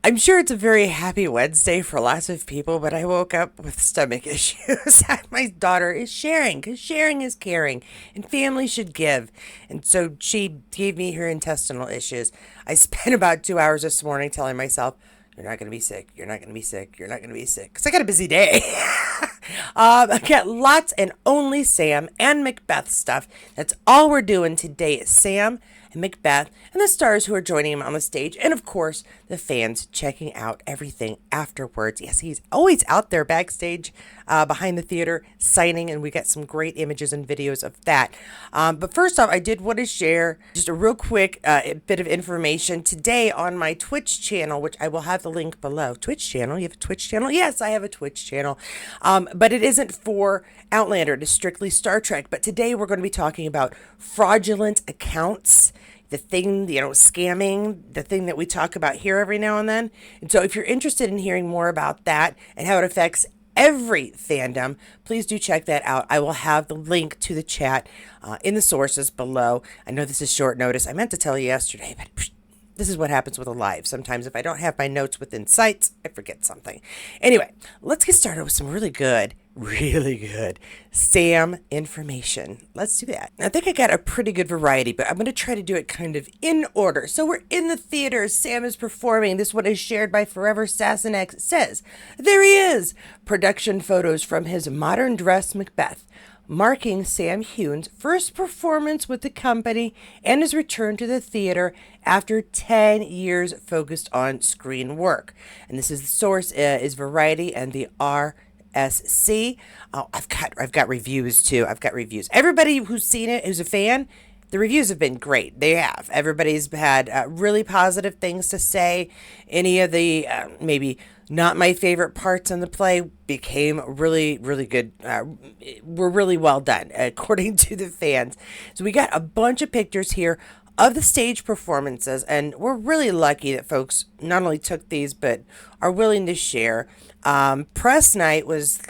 I'm sure it's a very happy Wednesday for lots of people, but I woke up with stomach issues. My daughter is sharing because sharing is caring and family should give. And so she gave me her intestinal issues. I spent about 2 hours this morning telling myself, you're not going to be sick. You're not going to be sick. You're not going to be sick. Because I got a busy day. I got lots and only Sam and McBeth stuff. That's all we're doing today is Sam and McBeth and the stars who are joining him on the stage. And of course, the fans checking out everything afterwards. Yes, he's always out there backstage behind the theater signing. And we got some great images and videos of that. But first off, I did want to share just a real quick bit of information today on my Twitch channel, which I will have the link below. Twitch channel? You have a Twitch channel? Yes, I have a Twitch channel. But it isn't for Outlander. It is strictly Star Trek. But today we're going to be talking about fraudulent accounts. The thing, scamming, the thing that we talk about here every now and then. And so if you're interested in hearing more about that and how it affects every fandom, please do check that out. I will have the link to the chat in the sources below. I know this is short notice. I meant to tell you yesterday, but this is what happens with a live. Sometimes if I don't have my notes within sight, I forget something. Anyway, let's get started with some really good Sam information. Let's do that. I think I got a pretty good variety, but I'm going to try to do it kind of in order. So we're in the theater. Sam is performing. This one is shared by Forever Sassenach. It says, there he is. Production photos from his modern dress Macbeth, marking Sam Heughan's first performance with the company and his return to the theater after 10 years focused on screen work. And this is the source is Variety and the RSC. Oh, I've got reviews too. I've got reviews. Everybody who's seen it, who's a fan, the reviews have been great. They have. Everybody's had really positive things to say. Any of the maybe not my favorite parts in the play became really, really good. Were really well done, according to the fans. So we got a bunch of pictures here of the stage performances, and we're really lucky that folks not only took these, but are willing to share. Press night was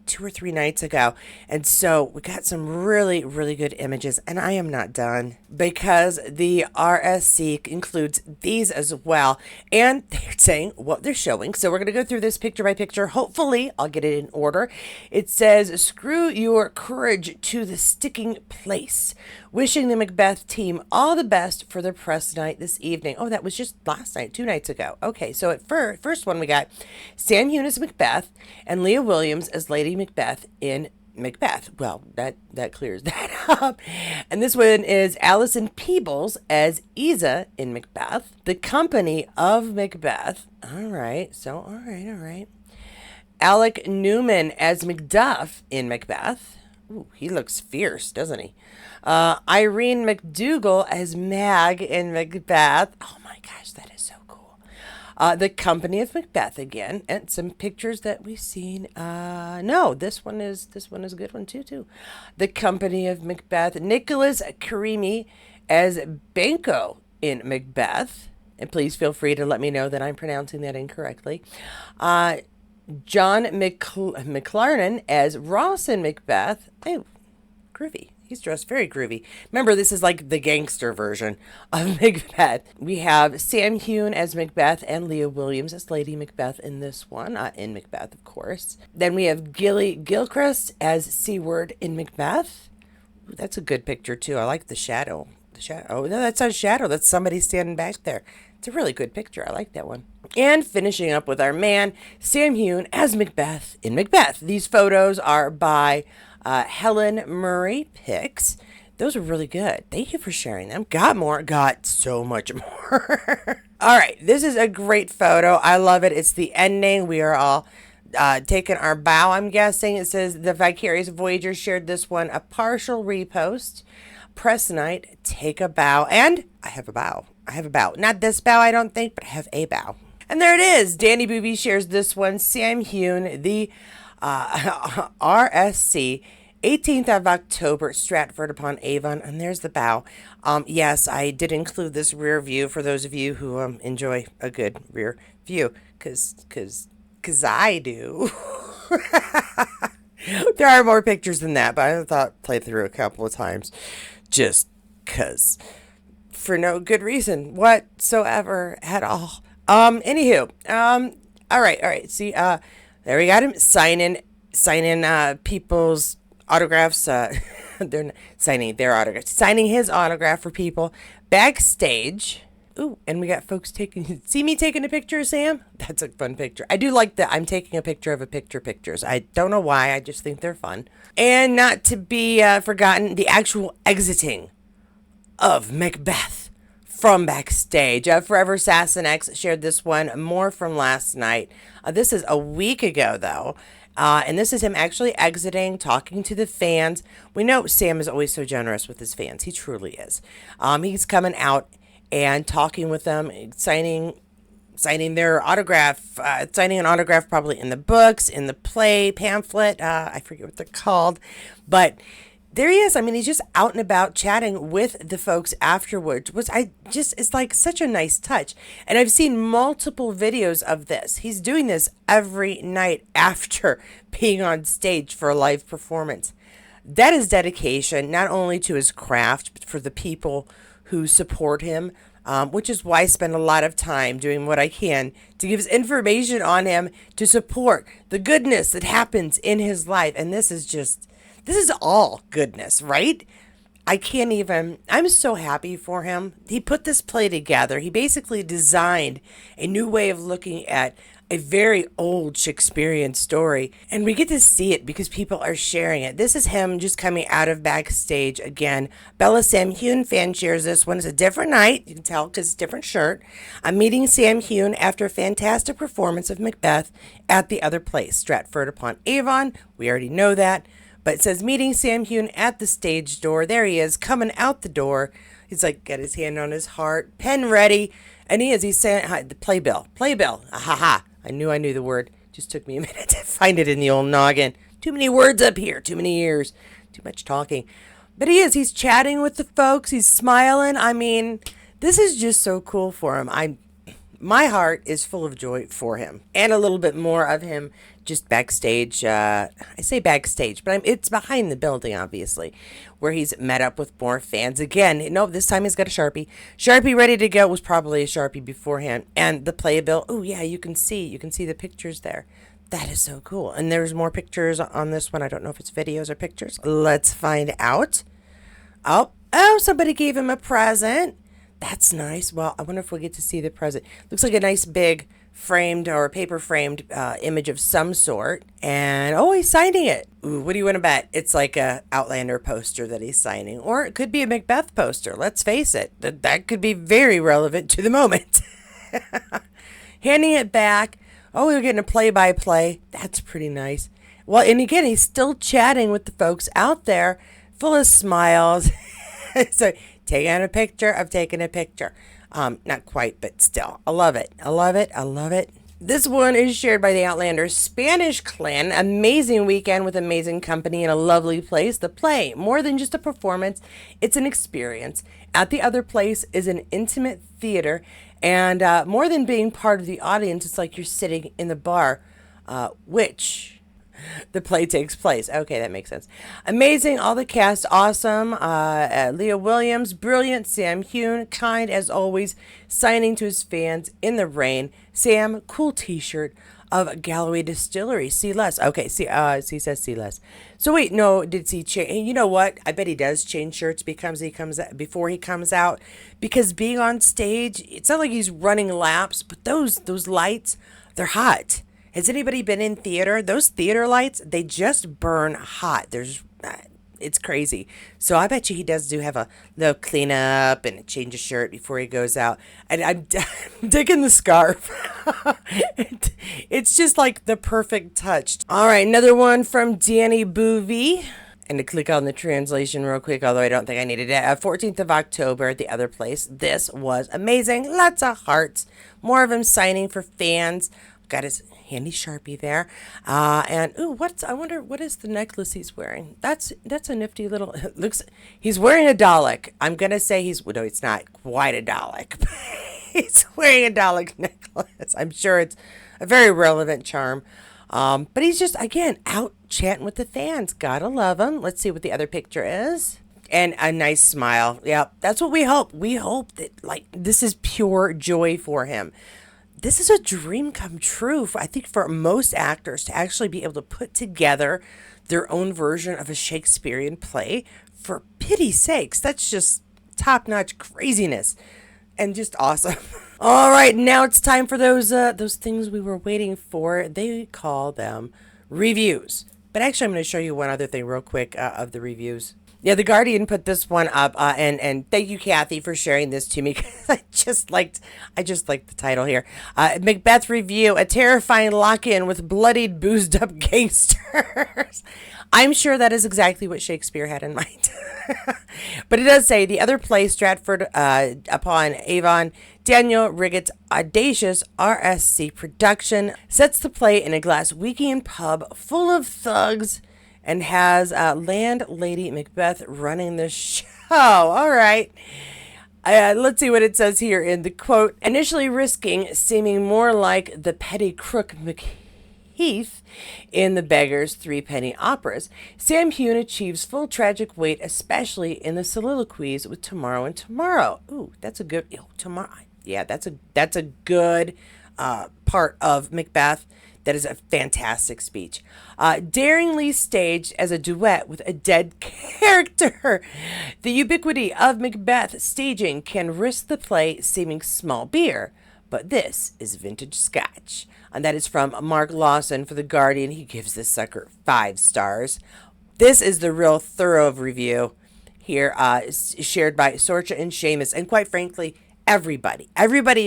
2 or 3 nights ago. And so we got some really, really good images. And I am not done because the RSC includes these as well. And they're saying what they're showing. So we're going to go through this picture by picture. Hopefully, I'll get it in order. It says, screw your courage to the sticking place. Wishing the McBeth team all the best for their press night this evening. Oh, that was just last night, 2 nights ago. Okay, so at first one we got Sam Heughan as Macbeth and Leah Williams as Lady Macbeth in Macbeth. Well, that clears that up. And this one is Alison Peebles as Isa in Macbeth. The company of Macbeth. All right. Alec Newman as Macduff in Macbeth. Ooh, he looks fierce, doesn't he? Irene McDougall as Mag in Macbeth. Oh my gosh, that is so cool. The Company of Macbeth again, and some pictures that we've seen. No, this one is a good one too. The Company of Macbeth. Nicholas Karimi as Banco in Macbeth, and please feel free to let me know that I'm pronouncing that incorrectly. John McLarnon as Ross in Macbeth. Oh, groovy. He's dressed very groovy. Remember, this is like the gangster version of Macbeth. We have Sam Heughan as Macbeth and Leah Williams as Lady Macbeth in this one. In Macbeth, of course. Then we have Gilly Gilchrist as Seward in Macbeth. Ooh, that's a good picture, too. I like the shadow. Oh, no, that's not a shadow. That's somebody standing back there. It's a really good picture. I like that one. And finishing up with our man, Sam Heughan as Macbeth in Macbeth. These photos are by Helen Murray Pics. Those are really good. Thank you for sharing them. Got so much more. All right. This is a great photo. I love it. It's the ending. We are all taking our bow, I'm guessing. It says the Vicarious Voyager shared this one, a partial repost. Press night, take a bow. And I have a bow. Not this bow, I don't think, but I have a bow. And there it is. Danny Booby shares this one. Sam Heughan, the RSC, 18th of October, Stratford-upon-Avon. And there's the bow. Yes, I did include this rear view for those of you who enjoy a good rear view. Because I do. There are more pictures than that, but I thought play through a couple of times. Just because. For no good reason whatsoever at all. Anywho, all right. See, there we got him signing people's autographs. They're not signing their autographs, signing his autograph for people backstage. Ooh, and we got folks taking. See me taking a picture, Sam? That's a fun picture. I do like that. I'm taking a picture of a pictures. I don't know why. I just think they're fun. And not to be forgotten, the actual exiting of Macbeth from backstage. Forever Sassenx shared this one, more from last night. This is a week ago, though. And this is him actually exiting, talking to the fans. We know Sam is always so generous with his fans. He truly is. He's coming out and talking with them, signing their autograph, signing an autograph probably in the books, in the play, pamphlet. I forget what they're called. But there he is. I mean, he's just out and about chatting with the folks afterwards, which it's like such a nice touch. And I've seen multiple videos of this. He's doing this every night after being on stage for a live performance. That is dedication, not only to his craft, but for the people who support him, which is why I spend a lot of time doing what I can to give information on him to support the goodness that happens in his life. And this is all goodness, right? I'm so happy for him. He put this play together. He basically designed a new way of looking at a very old Shakespearean story. And we get to see it because people are sharing it. This is him just coming out of backstage again. Bella Sam Heughan fan shares this one. It's a different night. You can tell because it's a different shirt. I'm meeting Sam Heughan after a fantastic performance of Macbeth at the other place, Stratford-upon-Avon. We already know that. But it says, meeting Sam Heughan at the stage door. There he is, coming out the door. He's like, got his hand on his heart, pen ready. And he's saying, hi, the playbill. Ha. I knew the word. Just took me a minute to find it in the old noggin. Too many words up here, too many ears, too much talking. But he's chatting with the folks. He's smiling. I mean, this is just so cool for him. My heart is full of joy for him. And a little bit more of him just backstage. I say backstage, but it's behind the building, obviously, where he's met up with more fans. Again, no, this time he's got a Sharpie. Sharpie ready to go. Was probably a Sharpie beforehand. And the playbill. Oh, yeah, you can see the pictures there. That is so cool. And there's more pictures on this one. I don't know if it's videos or pictures. Let's find out. Oh, somebody gave him a present. That's nice. Well, I wonder if we'll get to see the present. Looks like a nice big framed or paper framed image of some sort. And he's signing it. Ooh, what do you want to bet? It's like a Outlander poster that he's signing. Or it could be a Macbeth poster. Let's face it. That could be very relevant to the moment. Handing it back. Oh, we're getting a play-by-play. That's pretty nice. Well, and again, he's still chatting with the folks out there, full of smiles. So, taking a picture. Not quite, but still. I love it. This one is shared by the Outlander Spanish clan. Amazing weekend with amazing company in a lovely place. The play, more than just a performance, it's an experience. At the other place is an intimate theater. And more than being part of the audience, it's like you're sitting in the bar, which the play takes place. Okay, that makes sense. Amazing. All the cast, awesome. Leah Williams, brilliant. Sam Heughan, kind as always, signing to his fans in the rain. Sam, cool t-shirt of Galloway Distillery. See less. Okay, he says see less. So wait, no, did he change? You know what? I bet he does change shirts before he comes out. Because being on stage, it's not like he's running laps, but those lights, they're hot. Has anybody been in theater? Those theater lights, they just burn hot. It's crazy. So I bet you he does have a little cleanup and a change of shirt before he goes out. And I'm digging the scarf. It's just like the perfect touch. All right, another one from Danny Boovy. And to click on the translation real quick, although I don't think I needed it. 14th of October at the other place. This was amazing. Lots of hearts. More of him signing for fans. Got his handy Sharpie there. And I wonder what is the necklace he's wearing? That's a nifty little, he's wearing a Dalek. I'm going to say no, it's not quite a Dalek. He's wearing a Dalek necklace. I'm sure it's a very relevant charm. But he's just, again, out chatting with the fans. Gotta love him. Let's see what the other picture is. And a nice smile. Yeah, that's what we hope. We hope that, this is pure joy for him. this is a dream come true, I think, for most actors to actually be able to put together their own version of a Shakespearean play. For pity's sakes, that's just top-notch craziness and just awesome. All right, now it's time for those things we were waiting for. They call them reviews. But actually, I'm going to show you one other thing real quick of the reviews. Yeah, The Guardian put this one up, and thank you, Kathy, for sharing this to me, because I just liked the title here. Macbeth review: a terrifying lock-in with bloodied, boozed-up gangsters. I'm sure that is exactly what Shakespeare had in mind. But it does say the other play, Stratford upon Avon, Daniel Riggett's audacious RSC production, sets the play in a Glaswegian pub full of thugs and has landlady Macbeth running the show. All right. Let's see what it says here in the quote. Initially risking seeming more like the petty crook McBth in the Beggar's Threepenny Operas, Sam Heughan achieves full tragic weight, especially in the soliloquies with Tomorrow and Tomorrow. Ooh, that's a good tomorrow. Yeah, that's a good part of Macbeth. That is a fantastic speech. Daringly staged as a duet with a dead character. The ubiquity of Macbeth staging can risk the play seeming small beer, but this is vintage scotch. And that is from Mark Lawson for The Guardian. He gives this sucker 5 stars. This is the real thorough review here, shared by Sorcha and Seamus. And quite frankly, everybody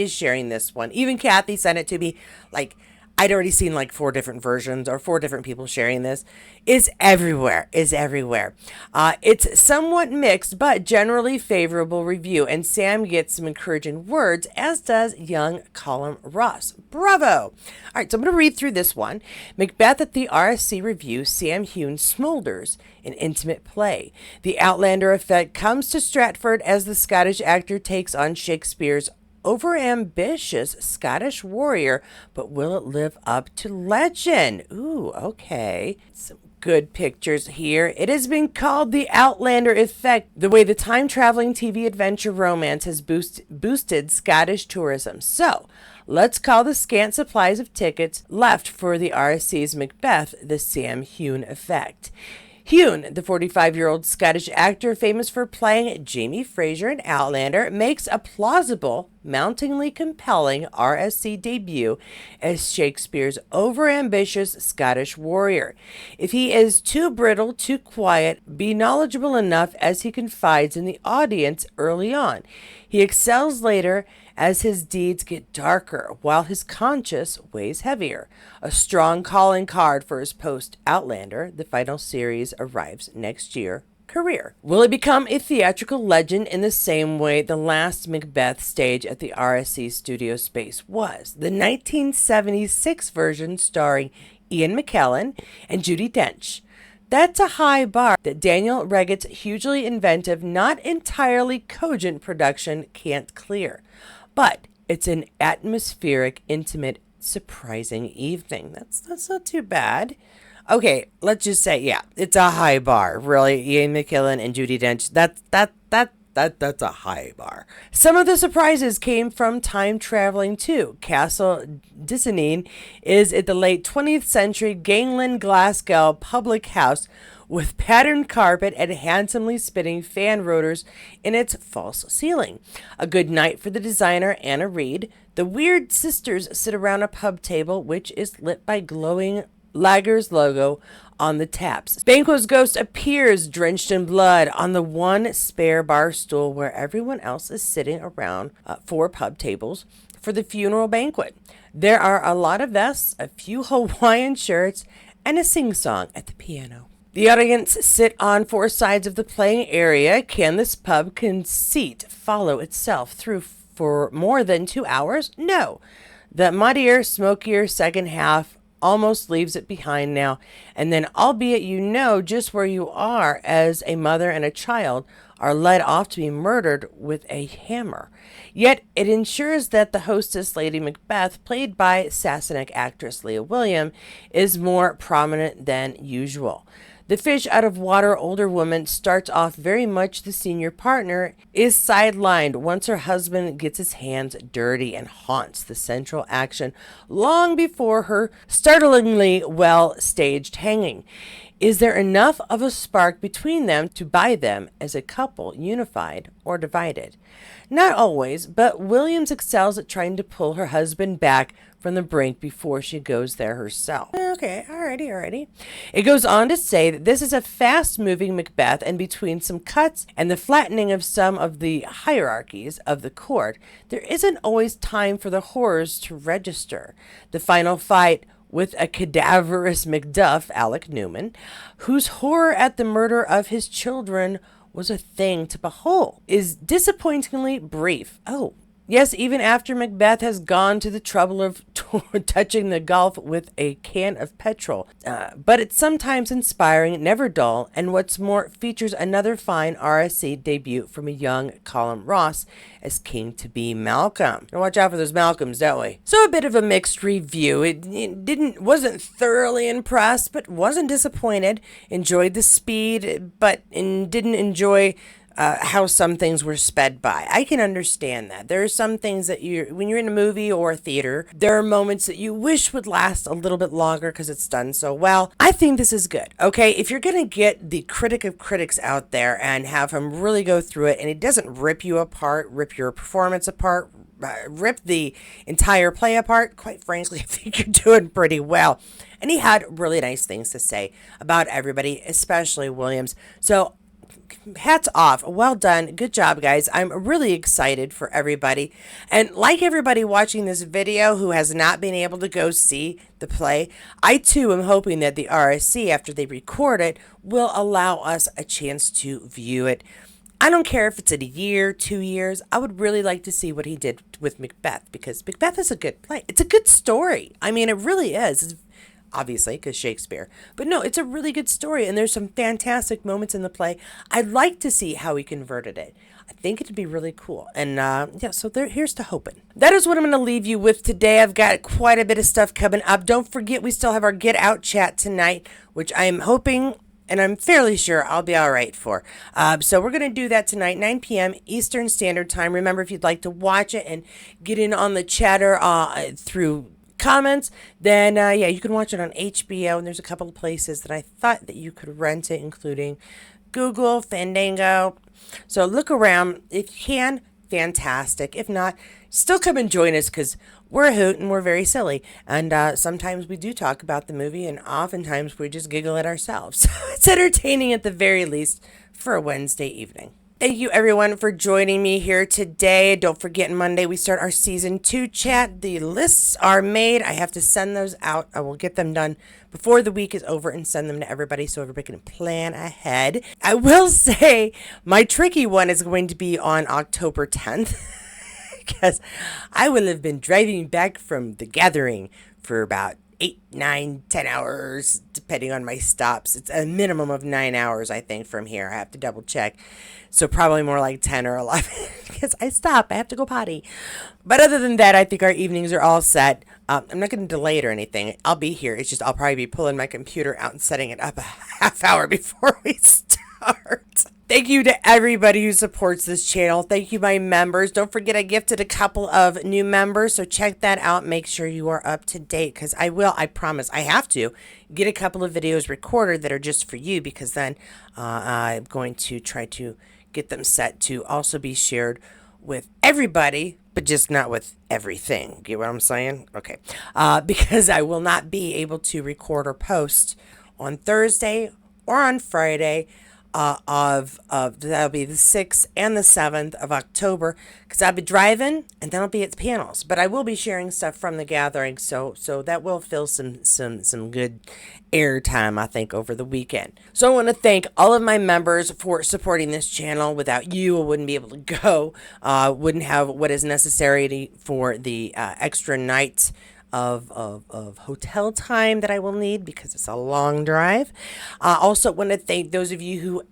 is sharing this one. Even Kathy sent it to me. Like, I'd already seen like 4 different versions or 4 different people sharing this. Is everywhere. It's somewhat mixed, but generally favorable review. And Sam gets some encouraging words, as does young Colin Ross. Bravo. All right, so I'm going to read through this one. Macbeth at the RSC review, Sam Heughan smolders an intimate play. The Outlander effect comes to Stratford as the Scottish actor takes on Shakespeare's overambitious Scottish warrior, but will it live up to legend? Ooh, okay. Some good pictures here. It has been called the Outlander effect, the way the time-traveling TV adventure romance has boosted Scottish tourism. So, let's call the scant supplies of tickets left for the RSC's Macbeth the Sam Heughan effect. Heughan, the 45-year-old Scottish actor famous for playing Jamie Fraser in Outlander, makes a plausible, mountingly compelling RSC debut as Shakespeare's overambitious Scottish warrior. If he is too brittle, too quiet, be knowledgeable enough as he confides in the audience early on. He excels later as his deeds get darker, while his conscience weighs heavier. A strong calling card for his post-Outlander, the final series arrives next year, career. Will it become a theatrical legend in the same way the last Macbeth stage at the RSC studio space was? The 1976 version starring Ian McKellen and Judi Dench. That's a high bar that Daniel Riggett's hugely inventive, not entirely cogent production can't clear. But it's an atmospheric, intimate, surprising evening. That's not too bad. Okay, let's just say, yeah, it's a high bar. Really, Ian McKellen and Judi Dench. That's a high bar. Some of the surprises came from time traveling too. Castle Disney is at the late 20th century gangland Glasgow public house with patterned carpet and handsomely spinning fan rotors in its false ceiling. A good night for the designer, Anna Reid. The Weird Sisters sit around a pub table, which is lit by glowing Lager's logo on the taps. Banquo's ghost appears drenched in blood on the one spare bar stool where everyone else is sitting around 4 pub tables for the funeral banquet. There are a lot of vests, a few Hawaiian shirts, and a sing-song at the piano. The audience sit on 4 sides of the playing area. Can this pub conceit follow itself through for more than 2 hours? No. The muddier, smokier second half almost leaves it behind now, and then, albeit you know just where you are as a mother and a child, are led off to be murdered with a hammer. Yet it ensures that the hostess, Lady Macbeth, played by Sassenach actress Leah William, is more prominent than usual. The fish out of water older woman starts off very much the senior partner, is sidelined once her husband gets his hands dirty and haunts the central action long before her startlingly well staged hanging. Is there enough of a spark between them to buy them as a couple unified or divided? Not always, but Williams excels at trying to pull her husband back from the brink before she goes there herself. Okay, alrighty. It goes on to say that this is a fast-moving Macbeth, and between some cuts and the flattening of some of the hierarchies of the court, there isn't always time for the horrors to register. The final fight with a cadaverous McDuff, Alec Newman, whose horror at the murder of his children was a thing to behold, is disappointingly brief. Oh, yes, even after Macbeth has gone to the trouble of touching the Gulf with a can of petrol. But it's sometimes inspiring, never dull, and what's more, features another fine RSC debut from a young Colin Ross as King-to-be Malcolm. Now watch out for those Malcolms, don't we? So a bit of a mixed review. It wasn't thoroughly impressed, but wasn't disappointed. Enjoyed the speed, but didn't enjoy how some things were sped by. I can understand that. There are some things that when you're in a movie or a theater, there are moments that you wish would last a little bit longer because it's done so well. I think this is good. Okay, if you're going to get the critic of critics out there and have him really go through it, and it doesn't rip you apart, rip your performance apart, rip the entire play apart, quite frankly, I think you're doing pretty well. And he had really nice things to say about everybody, especially Williams. So hats off. Well done. Good job, guys. I'm really excited for everybody. And like everybody watching this video who has not been able to go see the play, I too am hoping that the RSC, after they record it, will allow us a chance to view it. I don't care if it's in a year, 2 years. I would really like to see what he did with Macbeth, because Macbeth is a good play. It's a good story. I mean, it really is. It's obviously, because Shakespeare. But no, it's a really good story, and there's some fantastic moments in the play. I'd like to see how he converted it. I think it'd be really cool. And yeah, so here's to hoping. That is what I'm going to leave you with today. I've got quite a bit of stuff coming up. Don't forget, we still have our Get Out chat tonight, which I am hoping and I'm fairly sure I'll be all right for. So we're going to do that tonight, 9 p.m. Eastern Standard Time. Remember, if you'd like to watch it and get in on the chatter through comments, then yeah, you can watch it on HBO, and there's a couple of places that I thought that you could rent it, including Google, Fandango. So look around. If you can, fantastic. If not, still come and join us, because we're a hoot and we're very silly, and sometimes we do talk about the movie, and oftentimes we just giggle at ourselves. So it's entertaining at the very least for a Wednesday evening. Thank you, everyone, for joining me here today. Don't forget, Monday we start our Season 2 chat. The lists are made. I have to send those out. I will get them done before the week is over and send them to everybody so everybody can plan ahead. I will say my tricky one is going to be on October 10th because I will have been driving back from the gathering for about 8, 9, 10 hours, depending on my stops. It's a minimum of 9 hours, I think, from here. I have to double check. So probably more like 10 or 11 because I stop. I have to go potty. But other than that, I think our evenings are all set. I'm not going to delay it or anything. I'll be here. It's just I'll probably be pulling my computer out and setting it up a half hour before we start. Thank you to everybody who supports this channel. Thank you, my members. Don't forget, I gifted a couple of new members, so check that out. Make sure you are up to date, because I promise, I have to get a couple of videos recorded that are just for you, because then I'm going to try to get them set to also be shared with everybody, but just not with everything. Get what I'm saying? Okay. Because I will not be able to record or post on Thursday or on Friday that'll be the 6th and the 7th of October, because I'll be driving and then I'll be at the panels, but I will be sharing stuff from the gathering, so that will fill some good air time, I think, over the weekend. So I want to thank all of my members for supporting this channel. Without you, I wouldn't be able to go, wouldn't have what is necessary for the extra nights of hotel time that I will need, because it's a long drive. Also want to thank those of you who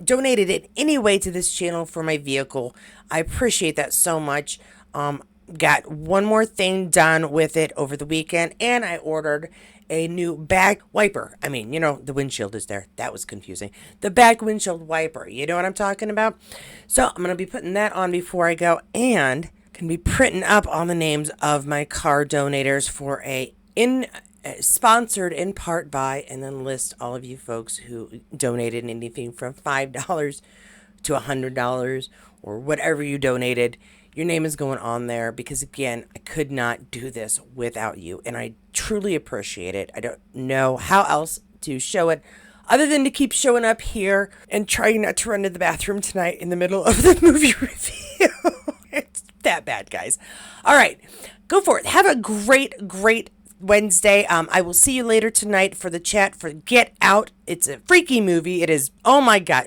donated in any way to this channel for my vehicle. I appreciate that so much. got one more thing done with it over the weekend, and I ordered a new back wiper. I mean, the windshield is there. That was confusing. The back windshield wiper. You know what I'm talking about? So I'm going to be putting that on before I go, and can be printing up all the names of my car donators for sponsored in part by, and then list all of you folks who donated anything from $5 to $100 or whatever you donated. Your name is going on there because, again, I could not do this without you, and I truly appreciate it. I don't know how else to show it other than to keep showing up here and trying not to run to the bathroom tonight in the middle of the movie review. It's that bad, guys. All right, go for it. Have a great, great Wednesday. I will see you later tonight for the chat for Get Out. It's a freaky movie. It is, oh my God.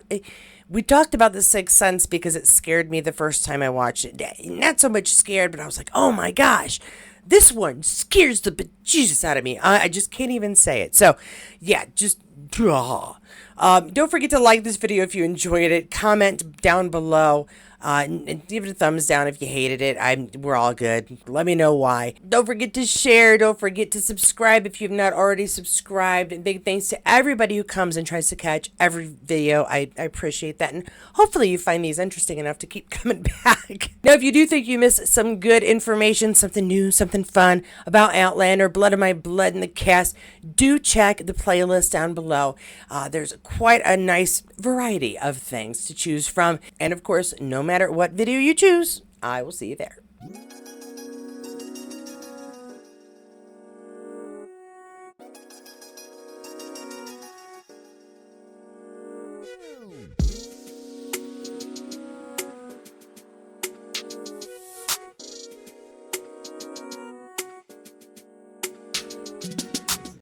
We talked about The Sixth Sense because it scared me the first time I watched it. Not so much scared, but I was like, oh my gosh, this one scares the bejesus out of me. I just can't even say it. So, yeah, just don't forget to like this video if you enjoyed it. Comment down below. And give it a thumbs down if you hated it. We're all good. Let me know why. Don't forget to share. Don't forget to subscribe if you've not already subscribed. And big thanks to everybody who comes and tries to catch every video. I appreciate that. And hopefully you find these interesting enough to keep coming back. Now, if you do think you missed some good information, something new, something fun about Outlander, Blood of My Blood in the cast, do check the playlist down below. There's quite a nice variety of things to choose from. And of course, no matter what video you choose, I will see you there.